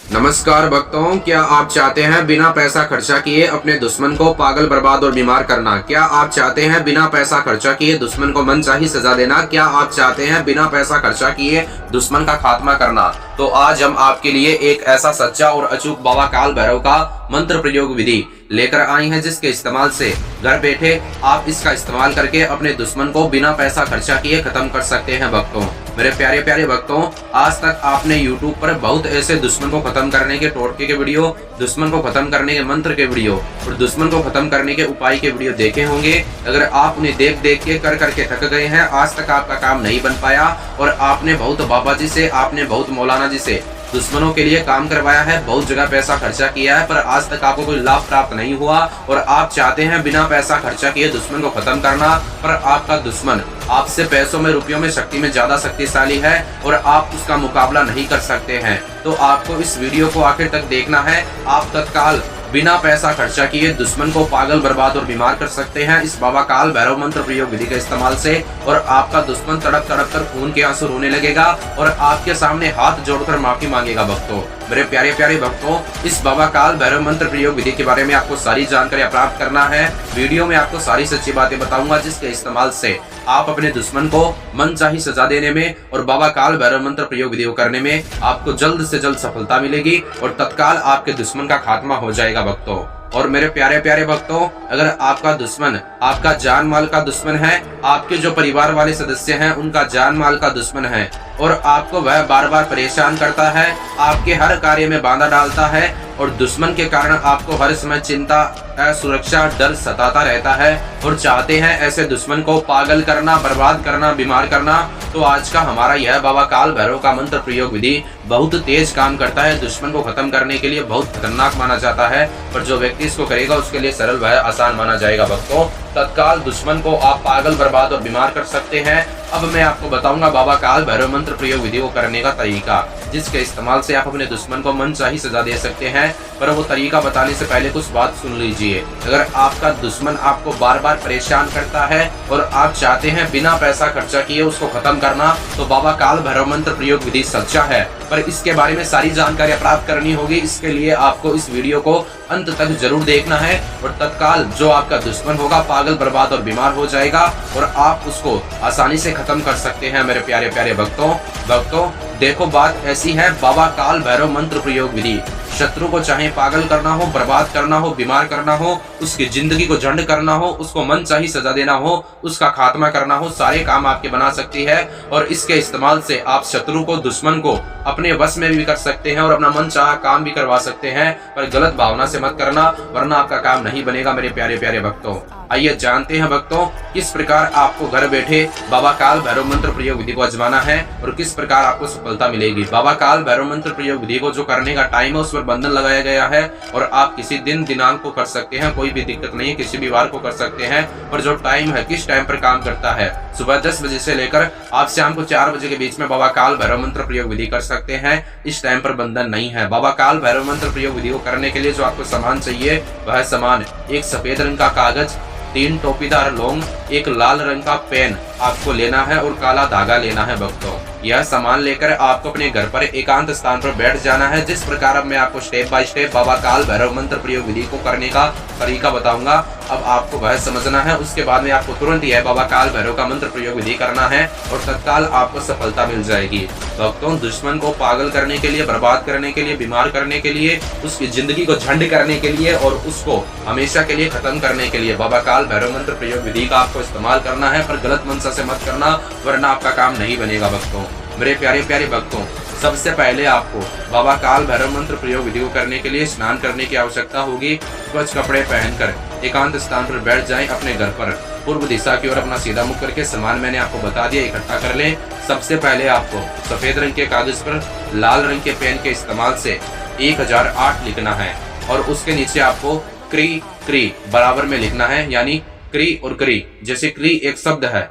नमस्कार भक्तों, क्या आप चाहते हैं बिना पैसा खर्चा किए अपने दुश्मन को पागल, बर्बाद और बीमार करना? क्या आप चाहते हैं बिना पैसा खर्चा किए दुश्मन को मनचाही सजा देना? क्या आप चाहते हैं बिना पैसा खर्चा किए दुश्मन का खात्मा करना? तो आज हम आपके लिए एक ऐसा सच्चा और अचूक बाबा काल भैरव का मंत्र प्रयोग विधि लेकर आए हैं, जिसके इस्तेमाल से घर बैठे आप इसका इस्तेमाल करके अपने दुश्मन को बिना पैसा खर्चा किए खत्म कर सकते हैं। भक्तों, मेरे प्यारे प्यारे भक्तों, आज तक आपने YouTube पर बहुत ऐसे दुश्मन को खत्म करने के टोटके के वीडियो, दुश्मन को खत्म करने के मंत्र के वीडियो और दुश्मन को खत्म करने के उपाय के वीडियो देखे होंगे। अगर आप उन्हें देख देख के कर करके थक गए हैं, आज तक आपका काम नहीं बन पाया और आपने बहुत बाबा जी से, आपने बहुत मौलाना जी से दुश्मनों के लिए काम करवाया है, बहुत जगह पैसा खर्चा किया है, पर आज तक आपको कोई लाभ प्राप्त नहीं हुआ और आप चाहते हैं बिना पैसा खर्चा किए दुश्मन को खत्म करना, पर आपका दुश्मन आपसे पैसों में, रुपयों में, शक्ति में ज्यादा शक्तिशाली है और आप उसका मुकाबला नहीं कर सकते हैं। तो आपको इस वीडियो को आखिर तक देखना है। आप तत्काल बिना पैसा खर्चा किए दुश्मन को पागल, बर्बाद और बीमार कर सकते हैं इस बाबा काल भैरव मंत्र प्रयोग विधि के इस्तेमाल से, और आपका दुश्मन तड़प तड़प कर खून के आंसू रोने लगेगा और आपके सामने हाथ जोड़कर माफी मांगेगा। भक्तों, मेरे प्यारे प्यारे भक्तों, इस बाबा काल भैरव मंत्र प्रयोग विधि के बारे में आपको सारी जानकारी प्राप्त करना है। वीडियो में आपको सारी सच्ची बातें बताऊंगा, जिसके इस्तेमाल से आप अपने दुश्मन को मनचाही सजा देने में और बाबा काल भैरव मंत्र प्रयोग विधि को करने में आपको जल्द से जल्द सफलता मिलेगी और तत्काल आपके दुश्मन का खात्मा हो जाएगा। भक्तों, और मेरे प्यारे प्यारे भक्तों, अगर आपका दुश्मन आपका जान माल का दुश्मन है, आपके जो परिवार वाले सदस्य हैं उनका जान माल का दुश्मन है और आपको वह बार बार परेशान करता है, आपके हर कार्य में बाधा डालता है और दुश्मन के कारण आपको हर समय चिंता, असुरक्षा, डर सताता रहता है और चाहते हैं ऐसे दुश्मन को पागल करना, बर्बाद करना, बीमार करना, तो आज का हमारा यह बाबा काल भैरव का मंत्र प्रयोग विधि बहुत तेज काम करता है। दुश्मन को खत्म करने के लिए बहुत खतरनाक माना जाता है, पर जो व्यक्ति इसको करेगा उसके लिए सरल व आसान माना जाएगा। भक्तों, तत्काल दुश्मन को आप पागल, बर्बाद और बीमार कर सकते हैं। अब मैं आपको बताऊंगा बाबा काल भैरव मंत्र प्रयोग विधि को करने का तरीका, जिसके इस्तेमाल से आप अपने दुश्मन को मनचाही सजा दे सकते हैं। पर वो तरीका बताने से पहले कुछ बात सुन लीजिए। अगर आपका दुश्मन आपको बार बार परेशान करता है और आप चाहते हैं बिना पैसा खर्चा किए उसको खत्म करना, तो बाबा काल भैरव मंत्र प्रयोग विधि सच्चा है, पर इसके बारे में सारी जानकारी प्राप्त करनी होगी। इसके लिए आपको इस वीडियो को अंत तक जरूर देखना है और तत्काल जो आपका दुश्मन होगा पागल, बर्बाद और बीमार हो जाएगा और आप उसको आसानी से खत्म कर सकते हैं। मेरे प्यारे प्यारे भक्तों, देखो बात ऐसी है, बाबा काल भैरव मंत्र प्रयोग विधि शत्रु को चाहे पागल करना हो, बर्बाद करना हो, बीमार करना हो, उसकी जिंदगी को झंड करना हो, उसको मनचाही सजा देना हो, उसका खात्मा करना हो, सारे काम आपके बना सकती है और इसके इस्तेमाल से आप शत्रु को, दुश्मन को अपने वश में भी कर सकते हैं और अपना मन चाहा काम भी करवा सकते हैं। पर गलत भावना से मत करना, वरना आपका काम नहीं बनेगा। मेरे प्यारे प्यारे भक्तों, आइए जानते हैं भक्तों किस प्रकार आपको घर बैठे बाबा काल भैरव मंत्र प्रयोग विधि को आजमाना है और किस प्रकार आपको सफलता मिलेगी। बाबा काल भैरव मंत्र प्रयोग विधि को जो करने का टाइम है उस पर बंधन लगाया गया है और आप किसी दिन दिनांक को कर सकते हैं, कोई भी दिक्कत नहीं है, किसी भी वार को कर सकते हैं। पर जो टाइम है, किस टाइम पर काम करता है, सुबह 10 बजे से लेकर आप शाम को 4 बजे के बीच में बाबा काल भैरव मंत्र प्रयोग विधि कर सकते हैं। इस टाइम पर बंधन नहीं है। बाबा काल भैरव मंत्र प्रयोग विधि को करने के लिए जो आपको सामान चाहिए वह सामान एक सफेद रंग का कागज, 3 टोपीदार लौंग, एक लाल रंग का पेन आपको लेना है और काला धागा लेना है। भक्तों, यह सामान लेकर आपको अपने घर पर एकांत स्थान पर बैठ जाना है। जिस प्रकार अब मैं आपको स्टेप बाय स्टेप बाबा काल भैरव मंत्र प्रयोग विधि को करने का तरीका बताऊंगा, अब आपको वह समझना है। उसके बाद में आपको तुरंत यह बाबा काल भैरव का मंत्र प्रयोग विधि करना है और तत्काल आपको सफलता मिल जाएगी। भक्तों, दुश्मन को पागल करने के लिए, बर्बाद करने के लिए, बीमार करने के लिए, उसकी जिंदगी को झंड करने के लिए और उसको हमेशा के लिए खत्म करने के लिए बाबा काल भैरव मंत्र प्रयोग विधि का आपको इस्तेमाल करना है। पर गलत मंशा से मत करना, वरना आपका काम नहीं बनेगा। भक्तों, मेरे प्यारे प्यारे भक्तों, सबसे पहले आपको बाबा काल भैरव मंत्र प्रयोग विधि को करने के लिए स्नान करने की आवश्यकता होगी। स्वच्छ कपड़े पहनकर एकांत स्थान पर बैठ जाएं। अपने घर पर पूर्व दिशा की ओर अपना सीधा मुख करके सामान मैंने आपको बता दिया इकट्ठा कर लें। सबसे पहले आपको सफेद रंग के कागज पर लाल रंग के पेन के इस्तेमाल से 1008 लिखना है और उसके नीचे आपको क्री क्री बराबर में लिखना है, यानी क्री और क्री, जैसे क्री एक शब्द है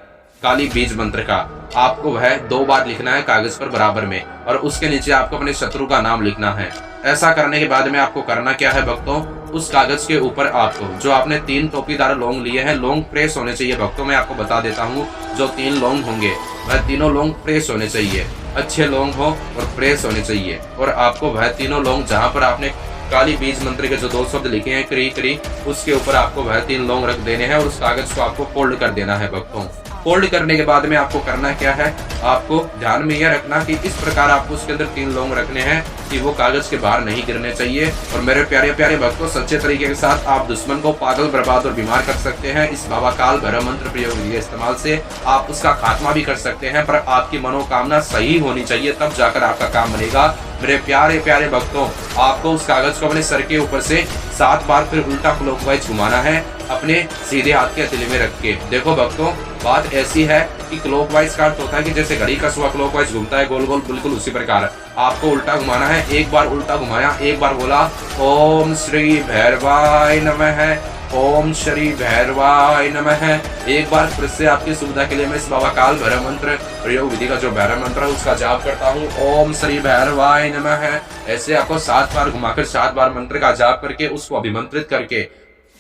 काली बीज मंत्र का, आपको वह 2 बार लिखना है कागज पर बराबर में और उसके नीचे आपको अपने शत्रु का नाम लिखना है। ऐसा करने के बाद में आपको करना क्या है भक्तों, उस कागज के ऊपर आपको जो आपने 3 टोपीदार लौंग लिए हैं, लौंग प्रेस होने चाहिए। भक्तों, मैं आपको बता देता हूँ, जो 3 लौंग होंगे वह तीनों लौंग प्रेस होने चाहिए अच्छे लौंग हो और फ्रेश होने चाहिए। और आपको वह तीनों लौंग जहाँ पर आपने काली बीज मंत्र के जो 2 शब्द लिखे हैं क्री क्री, उसके ऊपर आपको वह 3 लौंग रख देने हैं और उस कागज को आपको फोल्ड कर देना है भक्तों। फोल्ड करने के बाद में आपको करना क्या है, आपको ध्यान में यह रखना कि इस प्रकार आपको उसके अंदर 3 लौंग रखने हैं कि वो कागज के बाहर नहीं गिरने चाहिए। और मेरे प्यारे प्यारे भक्तों, सच्चे तरीके के साथ आप दुश्मन को पागल, बर्बाद और बीमार कर सकते हैं। इस बाबा काल भैरव मंत्र प्रयोग के इस्तेमाल से आप उसका खात्मा भी कर सकते हैं, पर आपकी मनोकामना सही होनी चाहिए, तब जाकर आपका काम बनेगा। मेरे प्यारे प्यारे भक्तों, आपको उस कागज को अपने सर के ऊपर से 7 बार फिर उल्टा क्लॉकवाइज घुमाना है, अपने सीधे हाथ के हथेली में रख के। देखो भक्तों, बात ऐसी है कि क्लॉकवाइज का अर्थ होता है कि जैसे घड़ी का सुआ क्लॉकवाइज घूमता है गोल गोल, बिल्कुल उसी प्रकार आपको उल्टा घुमाना है। एक बार उल्टा घुमाया, एक बार बोला ओम श्री भैरवाय नमः, ओम श्री भैरवाय नमः। एक बार फिर से आपकी सुविधा के लिए मैं इस बाबा काल भैरव मंत्र प्रयोग विधि का जो भैरव मंत्र है उसका जाप करता हूँ, ओम श्री भैरवाय नमः। ऐसे आपको 7 बार घुमाकर 7 बार मंत्र का जाप करके उसको अभिमंत्रित करके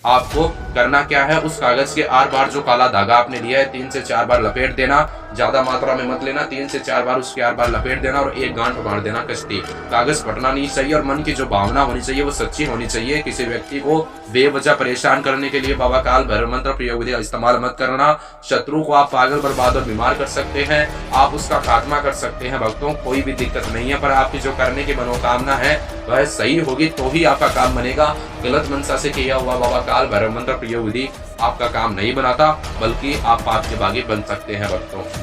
आपको करना क्या है, उस कागज के आर पार जो काला धागा आपने लिया है 3 से 4 बार लपेट देना, ज्यादा मात्रा में मत लेना, 3 से 4 बार उसके आर पार लपेट देना और एक गांठ मार देना कश्ती। कागज फटना नहीं चाहिए और मन की जो भावना होनी चाहिए वो सच्ची होनी चाहिए। किसी व्यक्ति को बेवजह परेशान करने के लिए बाबा काल भैरव मंत्र प्रयोग विधि का इस्तेमाल मत करना। शत्रु को आप पागल, बर्बाद और बीमार कर सकते हैं, आप उसका खात्मा कर सकते हैं भक्तों, कोई भी दिक्कत नहीं है। पर आपकी जो करने की मनोकामना है वह सही होगी तो ही आपका काम बनेगा। गलत मनसा से किया हुआ बाबा काल भैरव मंत्र प्रयोग विधि आपका काम नहीं बनाता, बल्कि आप पाप के भागी बन सकते हैं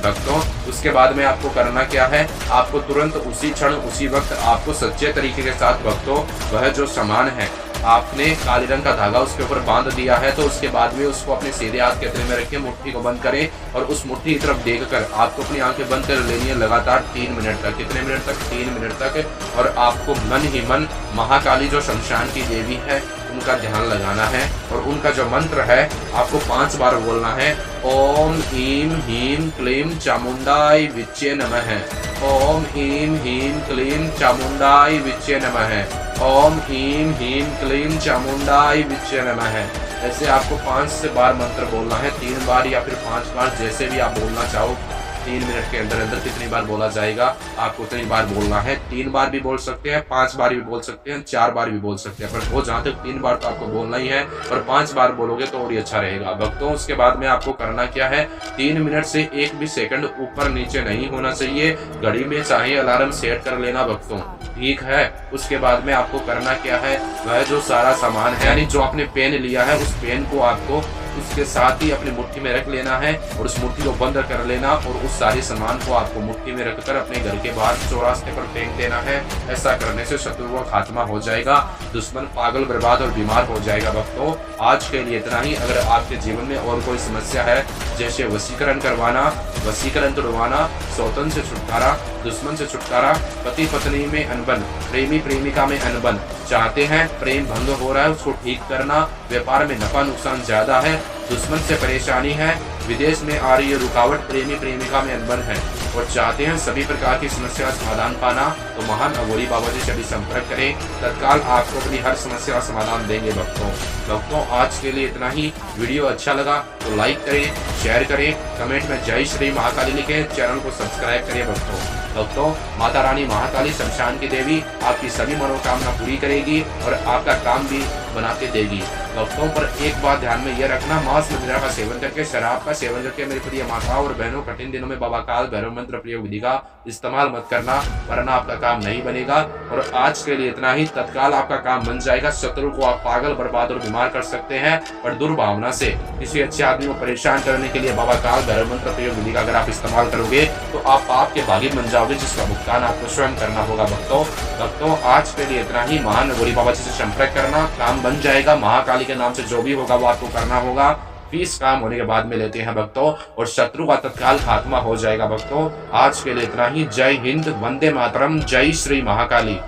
भक्तों। उसके बाद में आपको करना क्या है, आपको तुरंत उसी क्षण उसी वक्त आपको सच्चे तरीके के साथ भक्तों वह जो सामान है आपने काले रंग का धागा उसके ऊपर बांध दिया है, तो उसके बाद में उसको अपने सीधे हाथ के हथेली में रख के मुट्ठी को बंद करें और उस मुट्ठी की तरफ देखकर आपको अपनी आंखें बंद कर लेनी है लगातार 3 मिनट तक। कितने मिनट तक? 3 मिनट तक। और आपको मन ही मन महाकाली जो शमशान की देवी है उनका ध्यान लगाना है और उनका जो मंत्र है आपको 5 बार बोलना है, ओम ह्रीम ह्रीम क्लीम चामुंडाय विच्चे नमः, ओम ह्रीम ह्रीम क्लीम चामुंडाय विच्चे नमः, ओम ह्रीम ह्रीम क्लीम चामुंडाय विच्चे नमः। ऐसे आपको 5 से बार मंत्र बोलना है, 3 बार या फिर 5 बार, जैसे भी आप बोलना चाहो। 3 मिनट के अंदर अंदर कितनी बार बोला जाएगा आपको उतनी बार बोलना है। 3 बार भी बोल सकते हैं, 5 बार भी बोल सकते हैं, 4 बार भी बोल सकते हैं, पर वो जहाँ तक 3 बार तो आपको बोलना ही है और 5 बार बोलोगे तो और ही अच्छा रहेगा भक्तों। उसके बाद में आपको करना क्या है, 3 मिनट से 1 भी सेकंड ऊपर नीचे नहीं होना चाहिए। घड़ी में चाहे अलार्म सेट कर लेना भक्तों, ठीक है। उसके बाद में आपको करना क्या है, वह जो सारा सामान है यानी जो आपने पेन लिया है उस पेन को आपको उसके साथ ही अपनी मुट्ठी में रख लेना है और उस मुट्ठी को बंद कर लेना और उस सारे सामान को आपको मुट्ठी में रखकर अपने घर के बाहर चौरास्ते पर फेंक देना है। ऐसा करने से शत्रु का खात्मा हो जाएगा, दुश्मन पागल, बर्बाद और बीमार हो जाएगा भक्तों। आज के लिए इतना ही। अगर आपके जीवन में और कोई समस्या है जैसे वशीकरण करवाना, वशीकरण तोड़वाना, सौतन से छुटकारा, दुश्मन से छुटकारा, पति पत्नी में अनबन, प्रेमी प्रेमिका में अनबन चाहते हैं, प्रेम भंग हो रहा है उसको ठीक करना, व्यापार में नफा नुकसान ज्यादा है, दुश्मन से परेशानी है, विदेश में आ रही है रुकावट, प्रेमी प्रेमिका में अनबन है और चाहते हैं सभी प्रकार की समस्या का समाधान पाना, तो महान अघोरी बाबा जी से अभी संपर्क करें, तत्काल आपको अपनी हर समस्या का समाधान देंगे भक्तों। आज के लिए इतना ही। वीडियो अच्छा लगा तो लाइक करें, शेयर करें, कमेंट में जय श्री महाकाली लिखें, चैनल को सब्सक्राइब करिए भक्तों। माता रानी महाकाली शमशान की देवी आपकी सभी मनोकामना पूरी करेगी और आपका काम भी बना के देगी भक्तों। पर एक बात ध्यान में यह रखना, मांस मदिरा का सेवन करके, शराब का सेवन करके मेरी प्रिय माताओं और बहनों कठिन दिनों में बाबा काल भैरव मंत्र प्रयोग विधि का इस्तेमाल मत करना, वरना आपका काम नहीं बनेगा। और आज के लिए इतना ही। तत्काल आपका काम बन जाएगा। शत्रु को आप पागल, बर्बाद और बीमार कर सकते हैं, पर दुर्भावना से किसी अच्छे आदमी को परेशान करने के लिए बाबा काल भैरव मंत्र प्रयोग विधि का अगर आप इस्तेमाल करोगे तो आप पाप के भागी बन जाओगे, जिसका भुगतान आपको स्वयं करना होगा भक्तों। आज के लिए इतना ही। महान अघोरी बाबा जी से संपर्क करना, काम बन जाएगा। महाकाली के नाम से जो भी होगा वो आपको करना होगा। फीस काम होने के बाद में लेते हैं भक्तों और शत्रु का तत्काल खात्मा हो जाएगा भक्तों। आज के लिए इतना ही। जय हिंद, वंदे मातरम, जय श्री महाकाली।